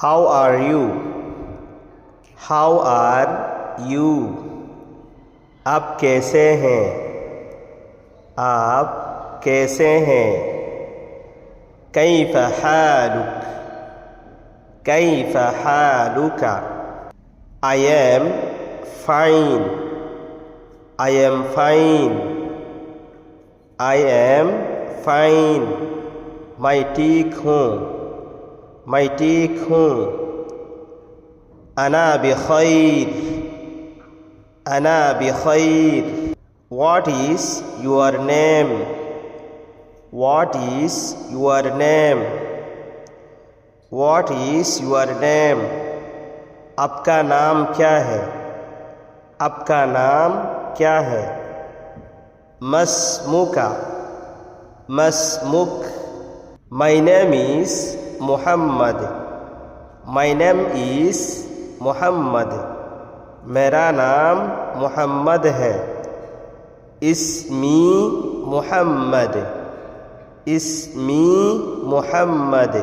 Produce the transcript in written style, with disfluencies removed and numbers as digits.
How are you? How are you? आप कैसे हैं? आप कैसे हैं? Kaif हालुक? Kaif हालुका? I am fine. I am fine. I am fine. मैं ठीक हूँ. मैं ठीक हूँ. أنا بخير. أنا بخير. What is your name? What is your name? What is your name? आपका नाम क्या है? आपका नाम क्या है? मस्मुका? मस्मुक? My name is Muhammad. My name is Muhammad. मेरा नाम मुहम्मद है. इस्मी मुहम्मद. इस्मी मुहम्मद.